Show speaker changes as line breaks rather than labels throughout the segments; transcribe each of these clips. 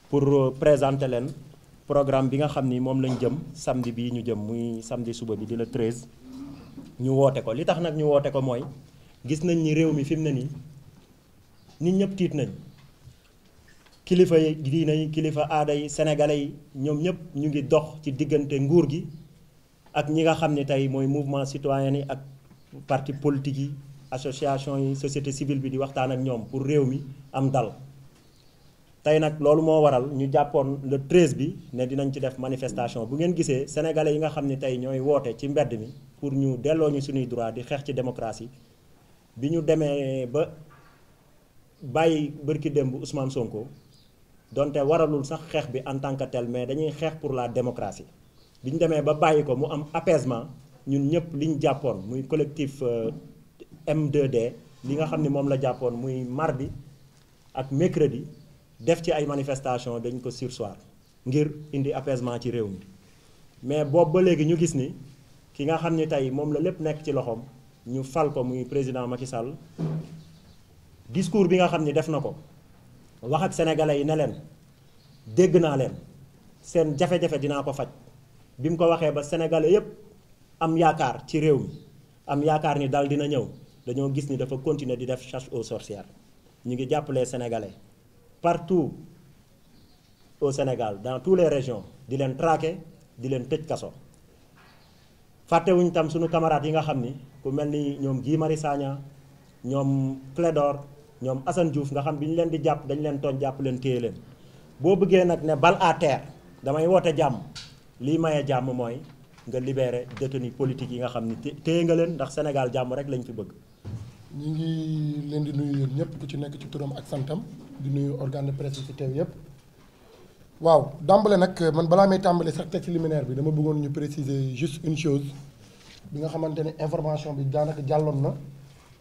pour présenter leen programme bi nga xam ni moom lañ jëm samedi bii ñu jëm muy samedi suba bi di le 13 ñu woote ko li tax nag ñu woote ko mooy gis nañ ni réew mi fi mu ne nii nit ñëpp tiit nañ kilifa yi diine yi kilifa aada yi sénégalais yi ñoom ñëpp ñu ngi dox ci diggante nguur gi ak ñi nga xam ne tey mooy mouvement citoyen yi ak parti politique yi association yi société civile bi di waxtaan ak ñoom pour réew mi am dal tey nag loolu moo waral ñu jàppoon le 13 bi ne dinañ ci def manifestation bu ngeen gisee sénégalais yi nga xam ne tey ñooy woote ci mbedd mi pour ñu delloo ñu suñuy droit di xeex ci démocratie bi ñu demee ba bàyyi bërki démb Ousmane Sonko donte waralul sax xeex bi en tant que tel mais dañuy xeex pour la démocratie bi ñu demee ba bàyyi ko mu am apaisement ñun ñëpp li ñu jàppoon muy collectif M2D li nga xam ne moom la jàppoon muy mardi ak mercredi def ci ay manifestation dañ ko surseoir ngir indi apaisement ci réew mi mais boobu ba léegi ñu gis ni ki nga xam ni tey moom la lépp nekk ci loxoom ñu fal ko muy président Macky Sall discours bi nga xam ni def na ko wax ak sénégalais yi ne leen dégg naa leen seen jafe-jafe dinaa ko faj bi mu ko waxee ba sénégalais yépp am yaakaar ci réew mi am yaakaar ni dal dina ñëw dañoo gis ni dafa continuer di def chasse aux sorcières ñu ngi jàppalee sénégalais partout au Sénégal dans toutes les régions di leen traquer di leen tëj kaso fàttewuñ tam suñu camarades yi nga xam ni ku mel ni ñoom Guy Marius Sagna ñoom Clédor ñoom Assane Diouf nga xam bi ñu leen di jàpp dañ leen tooñ jàpp leen téye leen boo bëggee nag ne bal à terre damay woote jàmm lii maye jàmm mooy nga libérer détenus politiques yi nga xam ni téye nga leen ndax Sénégal jàmm rek lañ fi bëgg.
ñu ngi leen di nuyu yéen ñëpp ku ci nekk ci turam ak santam di nuyu organe de presse yi ci teew yëpp waaw dàmbale nag man balaa may tàmbale sax texte liminaire bi dama bëggoon ñu préciser juste une chose bi nga xamante ne information bi daanaka jàlloon na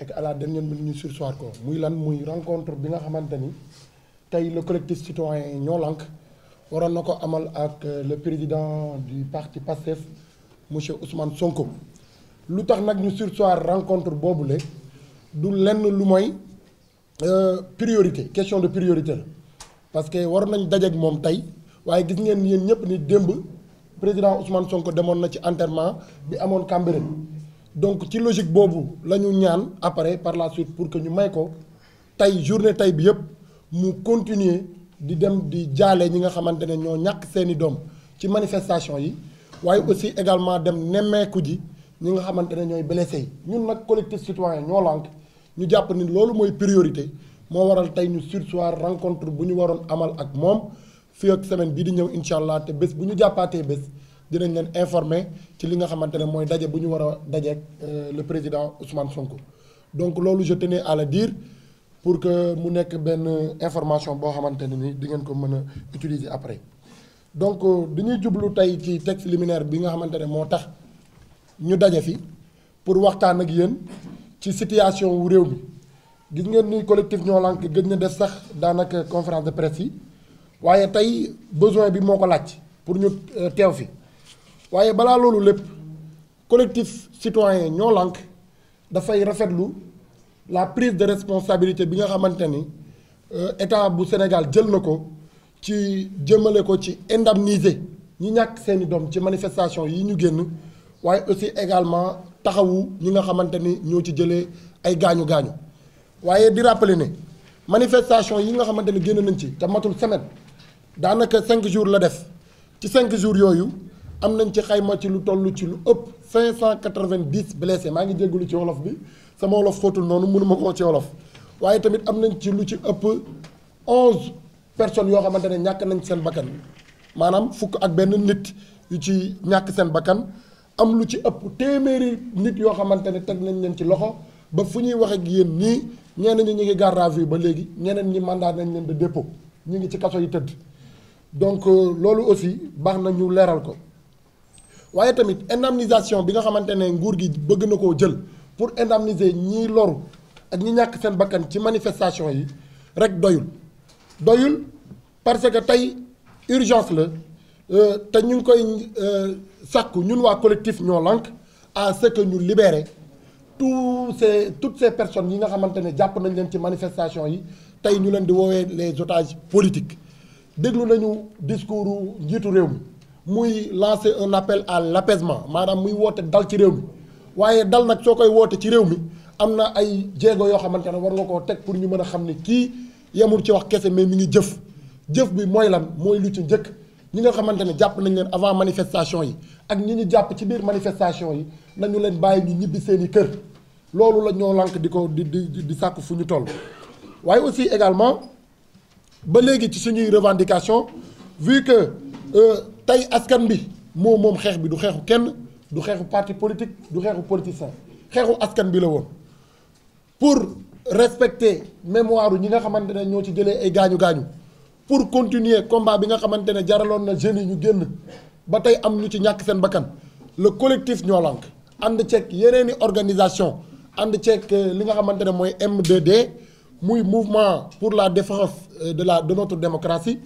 et que à la dernière minute ñu surseoir ko muy lan muy rencontre bi nga xamante ni tey le collectif citoyen Ñoo Lank waroon na ko amal ak le président du parti PASTEF monsieur Ousmane Sonko lu tax nag ñu surseoir rencontre boobule du lenn lu mooy priorité question de priorité la parce que war nañ dajeek moom tey waaye gis ngeen yéen ñëpp ni démb président Ousmane Sonko demoon na ci enterrement bi amoon Cambérène donc ci logique boobu la ñu ñaan après par la suite pour que ñu may ko tey journée tey bi yëpp mu continuer di dem di jaale ñi nga xamante ne ñoo ñàkk seeni doom ci manifestation yi waaye aussi également dem nemmeeku ji ñi nga xamante ne ñooy blessé yi ñun nag collectif citoyen Ñoo Lank ñu jàpp ni loolu mooy priorité moo waral tey ñu surseoir rencontre bu ñu waroon amal ak moom fii ak semaine bii di ñëw incha allah te bés bu ñu jàppaatee bés dinañ leen informer ci li nga xamante ne mooy daje bu ñu war a dajeek le président Ousmane Sonko. donc loolu je tenais à le dire pour que mu nekk benn information boo xamante ne ni di ngeen ko mën a utiliser après donc dañuy jublu tey ci texte liminaire bi nga xamante ne moo tax ñu daje fi pour waxtaan ak yéen ci situation wu réew mi. gis ngeen ni collectif Ñoo Lank gëj na def sax daanaka conférence de presse yi waaye tey besoin bi moo ko laaj pour ñu teew fi waaye balaa loolu lépp collectif citoyen Ñoo Lank dafay rafetlu la prise de responsabilité bi nga xamante ni état bu Sénégal jël na ko ci jëmale ko ci indemniser ñi ñàkk seeni doom ci manifestation yi ñu génn waaye aussi également taxawu ñi nga xamante ni ñoo ci jëlee ay gaañu gaañu. waaye di rappeler ne manifestation yi nga xamante ne génn nañ ci te matul semaine daanaka 5 jours la def ci 5 jours yooyu am nañ ci xayma ci lu toll ci lu ëpp 590 blessés maa ngi jégalu ci wolof bi sama wolof xóotul noonu mënuma koo ci wolof waaye tamit am nañ ci lu ci ëpp 11 personnes yoo xamante ne ñàkk nañ seen bakkan maanaam fukk ak benn nit yu ci ñàkk seen bakkan am lu ci ëpp téeméeri nit yoo xamante ne teg nañ leen ci loxo. ba fu ñuy wax ak yéen nii ñeneen ñi ñu ngi garde à vue ba léegi ñeneen ñi mandat nañ leen de dépôt ñu ngi ci kaso yi tëdd donc loolu aussi baax na ñu leeral ko waaye tamit indemnisation bi nga xamante ne nguur gi bëgg na koo jël pour indemniser ñii loru ak ñi ñàkk seen bakkan ci manifestation yi rek doyul parce que tey urgence la te ñu ngi koy sàkku ñun waa collectif Ñoo Lank à ce que ñu libérer toutes ces personnes yi nga xamante ne jàpp nañ leen ci manifestation yi tey ñu leen di woowee les otages politiques déglu nañu discours njiitu réew mi muy lancer un appel à l'apaisement maanaam muy woote dal ci réew mi waaye dal nag soo koy woote ci réew mi am na ay jéego yoo xamante ne war nga koo teg pour ñu mën a xam ne kii yemul ci wax kese mais mi ngi jëf jëf bi mooy lan mooy lu ci njëkk ñi nga xamante ne jàpp nañ leen avant manifestation yi ak ñi ñu jàpp ci biir manifestation yi nañu leen bàyyi ñu ñibbi seeni kër loolu la ñoo lànk di ko di sàkk fu ñu toll waaye aussi également ba léegi ci suñuy revendication vu que tey askan bi moom xeex bi du xeexu kenn du xeexu parti politique du xeexu politicien xeexu askan bi la woon pour respecter mémoire ñi nga xamante ne ñoo ci jëlee ay gaañu-gaañu pour continuer combat bi nga xamante ne jaraloon na jeunes yi ñu génn ba tey am ñu ci ñàkk seen bakkan le collectif Ñoo Lank ànd ceeg yeneeni organisation ànd ceeg li nga xamante ne mooy M2D muy mouvement pour la défense de notre démocratie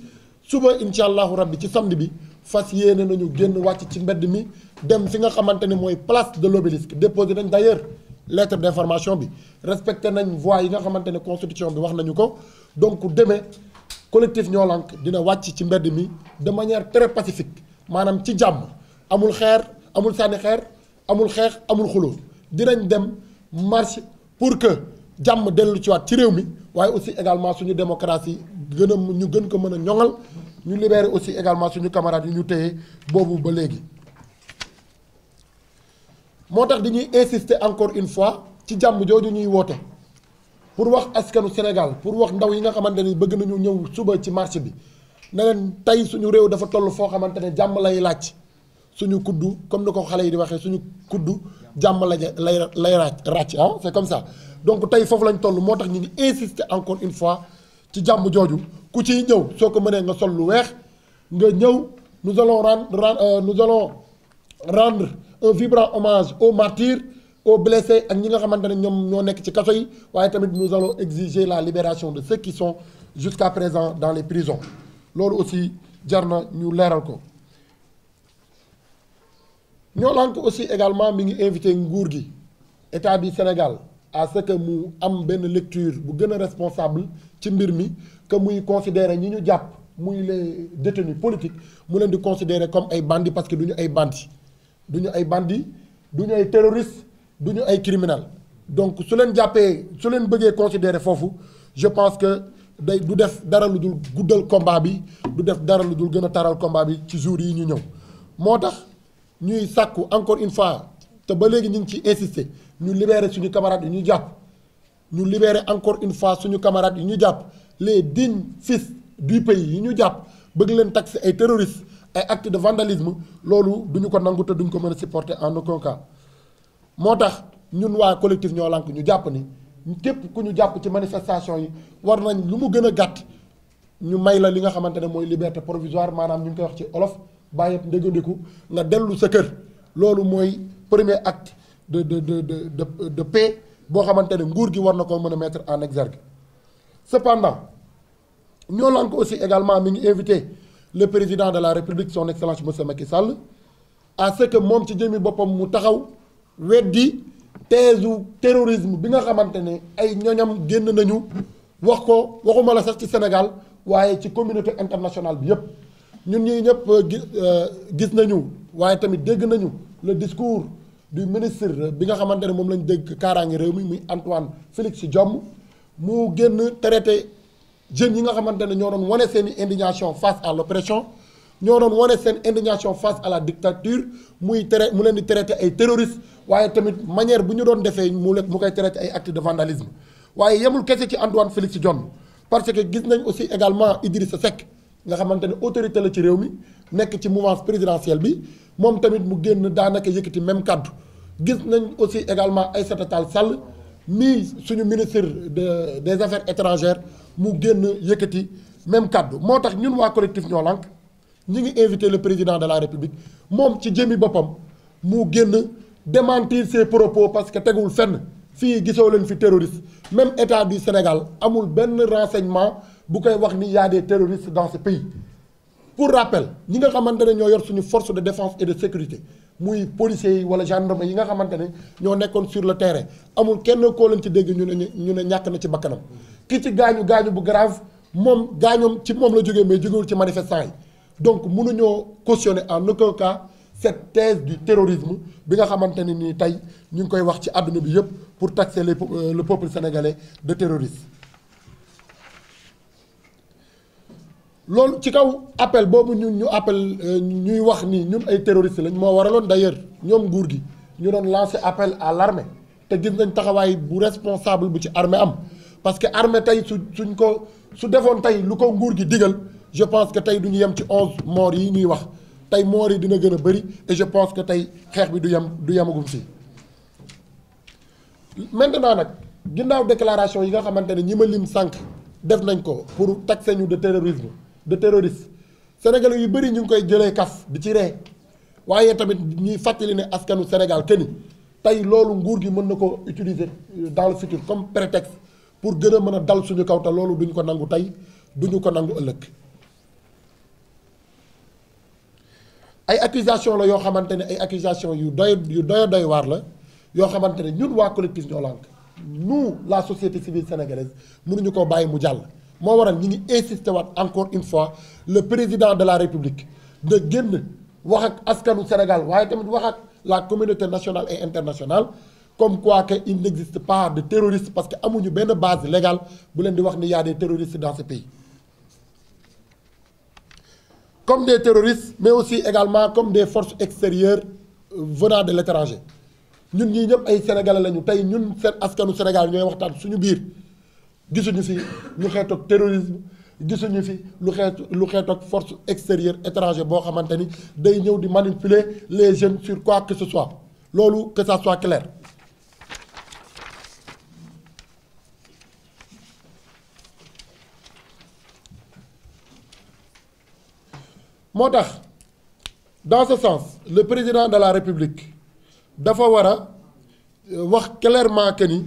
suba incha allahu rabbi ci samedi bi fas yéene nañu génn wàcc ci mbedd mi dem fi nga xamante ne mooy place de l'obélisque déposé nañ d'ailleurs lettre d'information bi respecté nañ voies yi nga xamante ne constitution bi wax nañu ko donc demee collectif Ñoo Lank dina wàcc ci mbedd mi de manière très pacifique maanaam ci jàmm amul xeer amul sànni xeer amul xeex amul xuloo dinañ dem marche pour que jàmm dellu ci waat ci réew mi waaye aussi également suñu démocratie ñu gën ko mën a ñoŋal ñu libérer aussi également suñu camarades yi ñu téye boobu ba léegi moo tax dañuy insister encore une fois ci jàmm jooju ñuy woote pour wax askanu Sénégal pour wax ndaw yi nga xamante ne bëgg nañu ñëw suba ci marché bi ne leen tey suñu réew dafa toll foo xamante ne jàmm lay laaj suñu kuddu comme ni ko xale yi di waxee suñu kuddu jàmm lay ràcc ah c'est comme ça donc tey foofu lañ toll moo tax ñu ngi insister encore une fois ci jàmm jooju ku ciy ñëw soo ko mënee nga sol lu weex nga ñëw nous allons rendre un vibrant hommage aux martyrs aux blessés ak ñi nga xamante ne ñoom ñoo nekk ci kaso yi waaye tamit nous allons exiger la libération de ceux qui sont jusqu'à présent dans les prisons loolu aussi jar na ñu leeral ko. Ñoo Lank aussi également mi ngi invité nguur gi état bi Sénégal à ce que mu am benn lecture bu gën a responsable ci mbir mi que muy considérer ñi ñu jàpp muy les détenus politiques mu leen di considérer comme ay bandits parce que du ñu ay bandits du ñu ay terroristes du ñu ay criminels donc su leen jàppee su leen bëggee considérer foofu je pense que du def dara lu dul guddal combat bi du def dara lu dul gën a taral combat bi ci jours yi ñu ñëw moo tax ñuy sàkku encore une fois te ba léegi ñu ngi ciy insister ñu libérer suñu camarades yi ñu jàpp ñu libérer encore une fois suñu camarades yi ñu jàpp les dignes fils du pays yi ñu jàpp bëgg leen taxer ay terroristes ay actes de vandalisme loolu duñu ko nangu te duñu ko mën a supporter en aucun cas moo tax ñun waa collectif Ñoo Lank ñu jàpp ni képp ku ñu jàpp ci manifestation yi war nañ lu mu gën a gàtt ñu may la li nga xamante ne mooy liberté provisoire maanaam ñu ngi koy wax ci olof bàyyi ndégandiku nga dellu sa kër loolu mooy premier acte de paix boo xamante ne nguur gi war na ko mën a mettre en exergue. Cependant Ñoo Lank aussi également mi ngi invité le président de la République son excellence monsieur Macky Sall à ce que moom ci jëmi boppam mu taxaw weddi teesu terrorisme bi nga xamante ne ay ñoñam génn nañu wax ko waxuma la sax ci Sénégal waaye ci communauté internationale bi yépp ñun ñii ñëpp gis nañu waaye tamit dégg nañu le discours du ministre bi nga xamante ne moom lañ dégg kaaraange réew mi muy Antoine Félix Diome mu génn traité jeunes yi nga xamante ne ñoo doon wane seen indignation face à l'oppression ñoo doon wane seen indignation face à la dictature mu leen di traité ay terroristes waaye tamit manière bu ñu doon defee mu koy traité ay actes de vandalisme waaye yemul kese ci Antoine Félix Diome parce que gis nañ aussi également Idrissa Seck nga xamante ne autorité la ci réew mi nekk ci mouvance présidentielle bi moom tamit mu génn daanaka yëkkati même kaddu gis nañ aussi également Aïssata Tall Sall mi suñu ministre des affaires étrangères mu génn yëkkati même kaddu moo tax ñun waa collectif Ñoo Lank ñi ngi invité le président de la République moom ci jëmi boppam mu génn démentir ses propos parce que tegul fenn fii gisoo leen fi terroriste même état du Sénégal amul benn renseignement bu koy wax ni y a des terroristes dans ce pays. Pour rappel ñi nga xamante ne ñoo yor suñu force de défense et de sécurité muy policiers yi wala gendarme yi nga xamante ne ñoo nekkoon sur le terrain amul kenn koo leen ci dégg ñu ne ñàkk na ci bakkanam ki ci gaañu bu grave moom gaañoom ci moom la jógee mais jógewul ci manifestants yi donc mënuñoo cautionner en aucun cas cette thèse du terrorisme bi nga xamante ne nii tey ñu ngi koy wax ci àdduna bi yëpp pour taxer le peuple sénégalais de terroriste. loolu ci kaw appel boobu ñu appel ñuy wax ni ñun ay terroristes lañ moo waraloon d'ailleurs ñoom nguur gi ñu doon lancer appel à l'armée te gis nañ taxawaay bu responsable bu ci armée am parce que armée tey su defoon tey lu ko nguur gi digal je pense que tey du ñu yem ci 11 morts yi ñuy wax tey morts yi dina gën a bëri et je pense que tey xeex bi du yemagum fii. maintenant nag ginnaaw déclaration yi nga xamante ne ñi ma lim sànq def nañ ko pour taxer ñu de terrorisme de terroriste sénégalais yu bëri ñu ngi koy jëlee kaf di ci ree waaye tamit ñuy fàttali ne askanu Sénégal que ni tey loolu nguur gi mën na ko utiliser dans le futur comme prétexte pour gën a mën a dal suñu kaw te loolu duñu ko nangu tey duñu ko nangu ëllëg. ay accusation la yoo xamante ne ay accusation yu doy waar la yoo xamante ne ñun waa collectif ñoo lànk nous la société civile sénégalaise mënuñu koo bàyyi mu jàll. moo waral ñi ngi insister waat encore une fois le président de la république na génn wax ak askanu Sénégal waaye tamit wax ak la communauté nationale et internationale comme quoi que il n'existe pas de terroristes parce que amuñu benn base légale bu leen di wax ni y a des terroristes dans ce pays. comme des terroristes mais aussi également comme des forces extérieures venant de l'étranger ñun ñii ñëpp ay sénégalais lañu tey ñun seen askanu Sénégal ñooy waxtaan suñu biir gisuñu fi lu xeetoog terrorisme gisuñu fi lu xeetoog force extérieure étranger boo xamante ni day ñëw di manipuler les jeunes sur quoi que ce soit loolu que ça soit clair. moo tax dans ce sens le président de la république dafa war a wax clairement que ni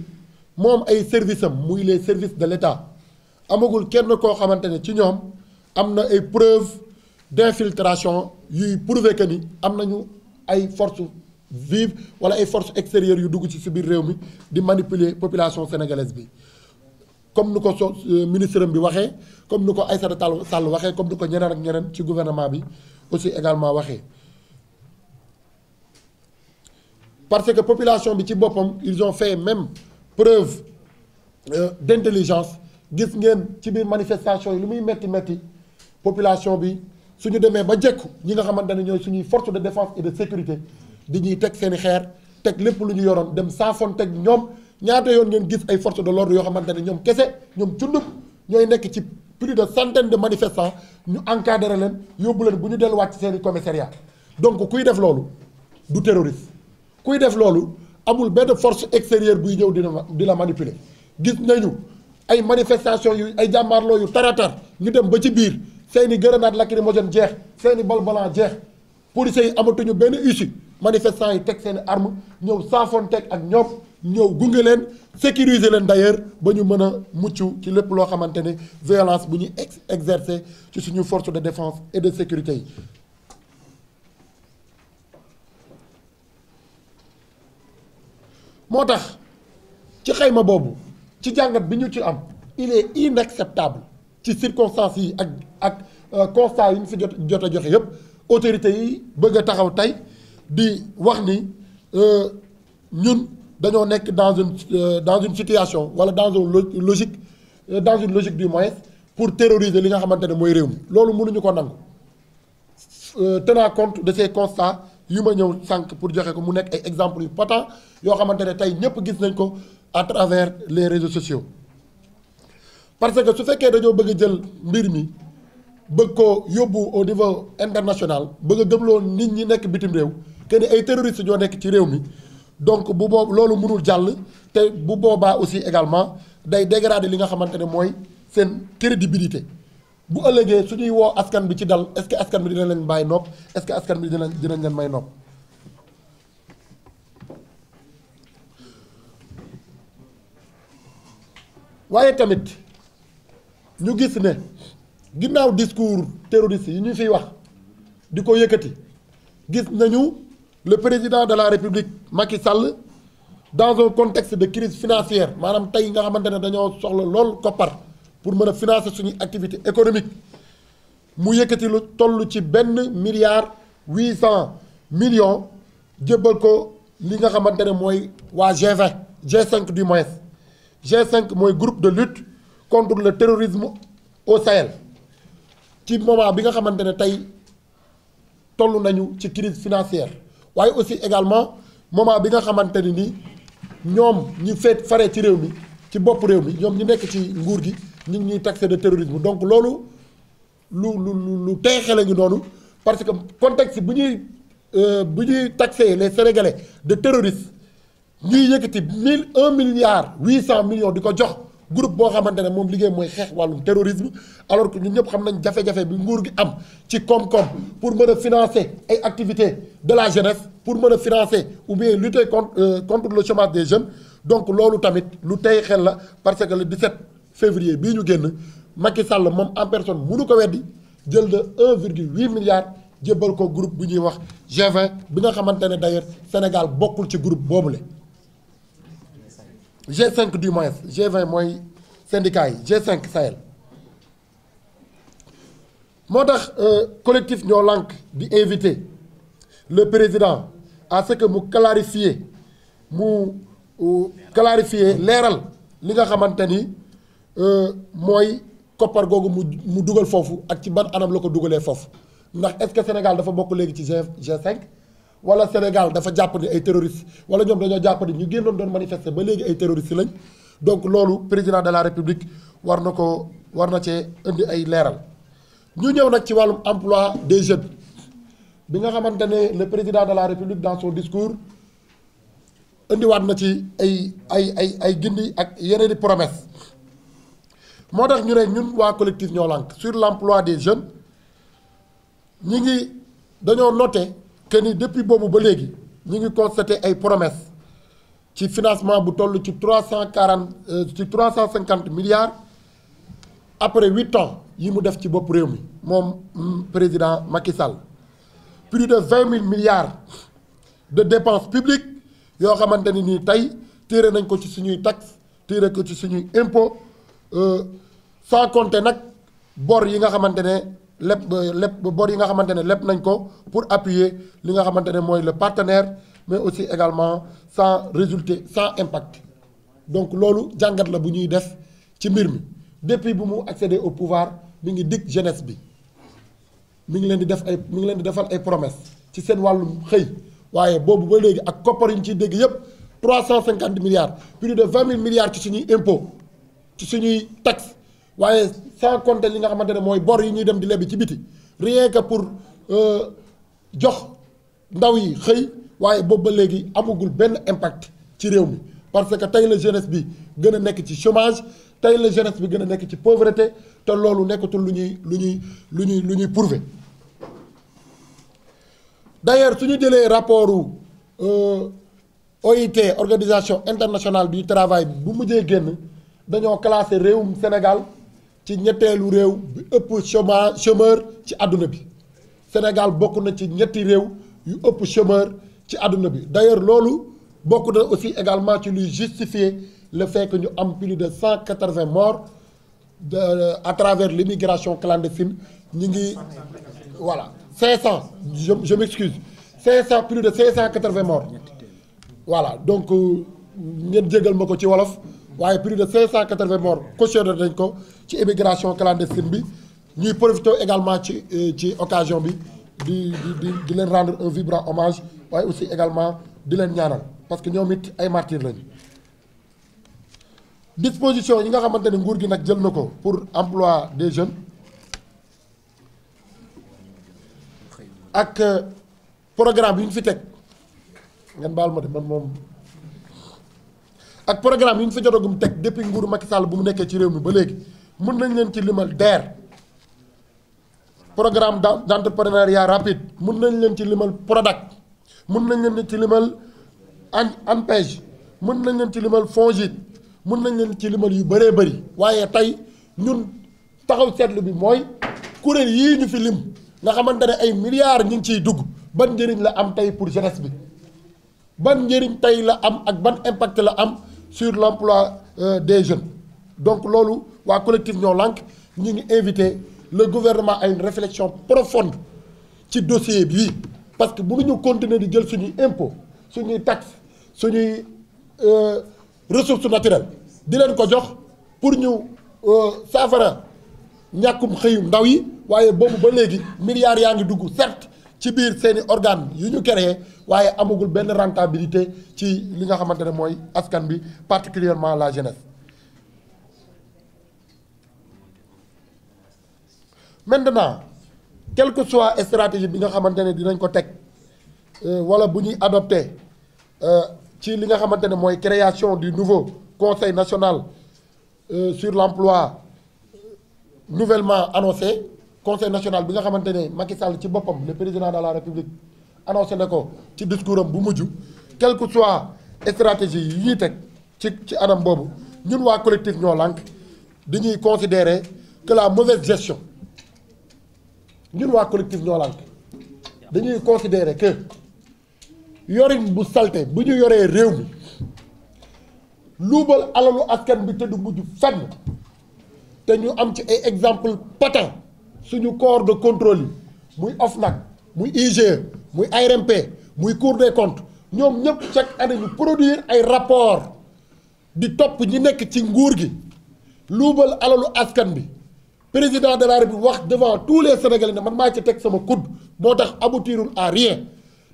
moom ay services am muy les services de l'État amagul kenn koo xamante ne ci ñoom am na ay preuves d'infiltration yuy prouver que ni am nañu ay forces vives wala ay forces extérieures yu dugg ci biir réew mi di manipuler population sénégalaise bi. comme ni ko ministre bi waxee comme ni ko Aïssata Tall Sall waxee comme ni ko ñeneen ak ñeneen ci gouvernement bi aussi également waxee parce que population bi ci boppam ils ont fait même preuve d'intelligence gis ngeen ci biir manifestation yi lu muy metti population bi suñu demee ba jekku ñi nga xamante ne ñooy suñuy force de défense et de sécurité di ñuy teg seeni xeer teg lépp lu ñu yoroon dem saafonteeg ñoom. ñaata yoon ngeen gis ay forces de l'ordre yoo xamante ne ñoom kese ñoom cundub ñooy nekk ci plus de centaines de manifestants ñu encadré leen yóbbu leen bu ñu delluwaat ci seeni commissariat donc kuy def loolu du terroriste kuy def loolu amul benn force extérieure buy ñëw di la manipuler. gis nañu ay manifestations yu ay jàmmaarloo yu taratar ñu dem ba ci biir seeni grenade lacrymogène jeex seeni bal blanc jeex policiers yi amatuñu benn issue manifestants yi teg seeni arme ñëw saafonteeg ak ñoom. ñëw gunge leen sécuriser leen d'ailleurs ba ñu mën a mucc ci lépp loo xamante ne violence bu ñuy exercer ci suñu force de défense et de sécurité yi. moo tax ci xayma boobu ci jàngat bi ñu ci am il est inacceptable ci circonstances yi ak constat yi ñu fi jot a joxe yépp autorités yi bëgg a taxaw tey di wax ni ñun. dañoo nekk dans une situation wala dans une logique du moins pour terroriser li nga xamante ne mooy réew mi loolu mënuñu ko nangu tenant compte de ces constats yu ma ñëw sànq pour joxe ko mu nekk ay exemples yu patent yoo xamante ne tey ñëpp gis nañ ko à travers les réseaux sociaux parce que su fekkee dañoo bëgg a jël mbir mi bëgg ko yóbbu au niveau international bëgg a gëmloo nit ñi nekk bitim réew que ni ay terroristes ñoo nekk ci réew mi. donc bu boobu loolu mënul jàll te bu boobaa aussi également day dégrader li nga xamante ne mooy seen crédibilité bu ëllëgee su ñuy woo askan bi ci dal est-ce que askan bi dina leen bàyyi nopp est-ce que askan bi dinañ leen may nopp. waaye tamit ñu gis ne ginnaaw discours terroriste yi ñu fiy wax di ko yëkkati gis nañu. Le président de la République Macky Sall dans un contexte de crise financière maanaam tey nga xamante ne dañoo soxla lool koppar pour mën a financer suñuy activité économique mu yëkkati lu toll ci 1,8 milliard jébbal ko li nga xamante ne mooy waa G20 G5 du moins G5 mooy groupe de lutte contre le terrorisme au Sahel ci moment bi nga xamante ne tey toll nañu ci crise financière waaye aussi également moment bi nga xamante ne ni ñoom ñi fare ci réew mi ci bopp réew mi ñoom ñi nekk ci nguur gi ñu ngi ñuy taxé de terrorisme donc loolu lu tey xel a ngi noonu parce que contexte bu ñuy taxé les Sénégalais de terroristes ñuy yëkkati 1,8 milliard di ko jox groupe boo xamante ne moom liggéey mooy xeex wàllum terrorisme alors que ñun ñëpp xam nañ jafe-jafe bi nguur gi am ci koom-koom pour mën a financer ay activités de la jeunesse pour mën a financer ou bien lutter contre le chômage des jeunes donc loolu tamit lu tey xel la parce que le 17 février bii ñu génn Macky Sall moom en personne mënu ko weddi jël de 1,8 milliard jébbal ko groupe bu ñuy wax G20 bi nga xamante ne d'ailleurs Sénégal bokkul ci groupe boobule. G5 du moins G20 mooy syndicat yi G5 Sahel moo tax collectif ñoo lànk di invité le président à ce que mu clarifier leeral li nga xamante ni mooy koppar googu mu dugal foofu ak ci ban anam la ko dugalee foofu ndax est-ce que Sénégal dafa bokk léegi ci G5 wala Sénégal dafa jàpp ni ay terroristes wala ñoom dañoo jàpp ni ñu génnoon doon manifester ba léegi ay terroristes lañ donc loolu président de la République war na cee indi ay leeral. ñu ñëw nag ci wàllum emploi des jeunes bi nga xamante ne le président de la République dans son discours indiwaat na ci ay gindi ak yeneen i promesses moo tax ñu ne ñun waa collectif ñoo lànk sur l'emploi des jeunes dañoo noté que ni depuis boobu ba léegi ñu ngi constaté ay promesses ci financement bu toll ci 350 milliards après 8 ans yi mu def ci bopp réew mi moom président Macky Sall plus de 20 000 milliards de dépenses publiques yoo xamante ni nii tey téere nañ ko ci suñuy taxes téere ko ci suñuy impôts sans compter nag bor yi nga xamante ne bor yi nga xamante ne lépp nañ ko pour appuyer li nga xamante ne mooy le partenaire mais aussi également sans résultat sans impact donc loolu jàngat la bu ñuy def ci mbir mi depuis bu mu accéder au pouvoir mi ngi dig jeunesse bi mi ngi leen di defal ay promesses ci seen wàllum xëy waaye boobu ba léegi ak koppar yi ñu ciy dégg yépp 350 milliards plus de 20 000 milliards ci suñuy impôts ci suñuy taxes waaye sans compter li nga xamante ne mooy bor yi ñuy dem di lebi ci biti rien que pour jox ndaw yi xëy waaye boobu ba léegi amagul benn impact ci réew mi parce que tey la jeunesse bi gën a nekk ci chômage tey la jeunesse bi gën a nekk ci pauvreté te loolu nekkatul lu ñuy prouver d'ailleurs su ñu jëlee rapportu OIT organisation internationale du travail bu mujjee génn dañoo classé réewum Sénégal ci ñetteelu réew bi ëpp chômeur ci àdduna bi Sénégal bokk na ci ñetti réew yu ëpp chômeur ci àdduna bi d'ailleurs loolu bokk na aussi également ci luy justifier le fait que ñu am plus de 180 morts à travers l'immigration clandestine ñu ngi voilà 500 je m'excuse 500 plus de 580 morts voilà donc ngeen jégal ma ko ci wolof waaye plus de 580 morts cautionné nañ ko ci immigration clandestine bi ñuy profité également ci occasion bi di leen rendre un vibrant hommage waaye aussi également di leen ñaanal parce que ñoom it ay martyrs lañu. disposition yi nga xamante ne nguur gi nag jël na ko pour emploi des jeunes ak programme yi ñu fi teg ngeen baal ma de man moom ak programme yi ñu fi jotagum teg depuis nguuru Macky Sall bu mu nekkee ci réew mi ba léegi mën nañ leen ci limal DER programme d'entrepreneuriat rapide mën nañ leen ci limal PRODAC mën nañ leen ci limal ANPEJ mën nañ leen ci limal FONGIP mën nañ leen ci limal yu bëree bëri waaye tey ñun taxaw seetlu bi mooy kuréel yii ñu fi lim nga xamante ne ay milliards ñu ngi ciy dugg ban njëriñ la am tey pour jeunesse bi ban njëriñ tey la am ak ban impact la am sur l'emploi des jeunes donc loolu waa collectif ñoo lànk ñu ngi invité le gouvernement à une réflexion profonde ci dossier bii parce que mënuñu continuer di jël suñuy impôt suñuy taxe suñuy ressources naturelles di leen ko jox pour ñu saafara ñàkkum xëyum ndaw yi waaye boobu ba léegi milliards yaa ngi dugg certes ci biir seeni organes yu ñu créé waaye amagul benn rentabilité ci li nga xamante ne mooy askan bi particulièrement la jeunesse. Maintenant quelle que soit stratégie bi nga xamante ne dinañ ko teg wala bu ñuy adopté ci li nga xamante ne mooy création du nouveau conseil national sur l'emploi nouvellement annoncé conseil national bi nga xamante ne Macky Sall ci boppam le président de la République annoncé na ko ci discours am bu mujj quelle que soit stratégie yi ñuy teg ci anam boobu ñun waa collectif ñoo lànk dañuy considérer que la mauvaise gestion ñun waa collectif ñoo lànk dañuy considérer que yorin bu salte bu ñu yoree réew mi luubal alalu askan bi te du mujj fenn te ñu am ci ay exemple patent suñu corps de contrôle yi muy OFNAC muy IGE muy ARMP muy Cour des comptes ñoom ñëpp chaque année ñu produire ay rapport di topp ñi nekk ci nguur gi luubal alalu askan bi président de la République wax devant tous les Sénégalais ne man maa ci teg sama coude moo tax aboutirul à rien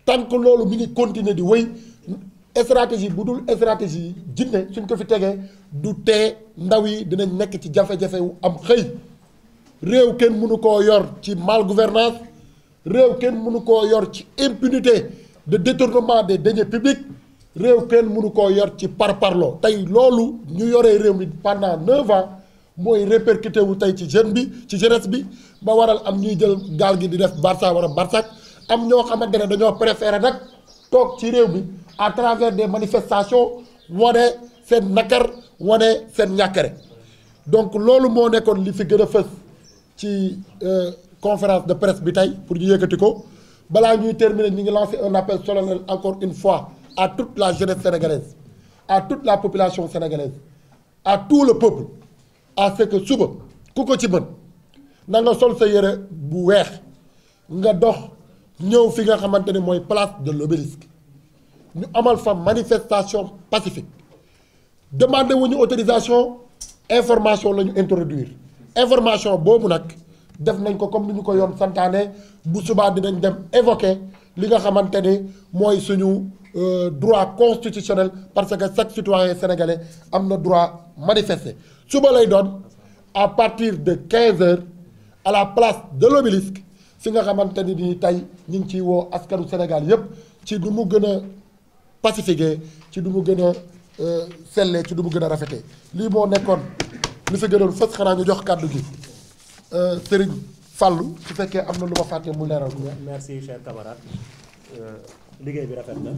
tant que loolu mi ngi continuer di wéy stratégie bu dul stratégie jinne suñ ko fi tegee du tee ndaw yi dinañ nekk ci jafe-jafe wu am xëy réew kenn mënu koo yor ci mal gouvernance réew kenn mënu koo yor ci impunité de détournement des deniers publics réew kenn mënu koo yor ci parparloo tey loolu ñu yoree réew mi pendant 9 ans mooy répercuté wu tey ci jeune bi ci jeunesse bi ba waral am ñuy jël gaal gi di def Barça wala Barsak am ñoo xamante ne dañoo préféré nag toog ci réew mi à travers des manifestations wane seen nakar wane seen ñàkkare donc loolu moo nekkoon li fi gën a fës ci conférence de presse bi tey pour ñu yëkkati ko balaa ñuy terminer ñu ngi lancer un appel solennel encore une fois à toute la jeunesse sénégalaise à toute la population sénégalaise à tout le peuple à ce que suba ku ko ci mën na nga sol sa yére bu weex nga dox ñëw fi nga xamante ne mooy place de l'Obélisque ñu amal fa manifestation pacifique demandé wuñu autorisation information la ñu introduire information boobu nag def nañ ko comme ni ñu ko yoon santaane bu subaa dinañ dem évoquer li nga xamante ne mooy suñu droit constitutionnel parce que chaque citoyen sénégalais am na droit manifester suba lay doon à partir de 15 heures à la place de l'Obélisque fi nga xamante ni nii tey ñu ngi ciy woo askanu Sénégal yépp ci du mu gën a pacifié ci du mu gën a sellee ci du mu gën a rafetee lii moo nekkoon li fi gënoon fës xanaa ñu jox kàddu gi Serigne Fallou su fekkee am na lu ma fàtte mu leeral.
merci cher camarade liggéey bi rafet na.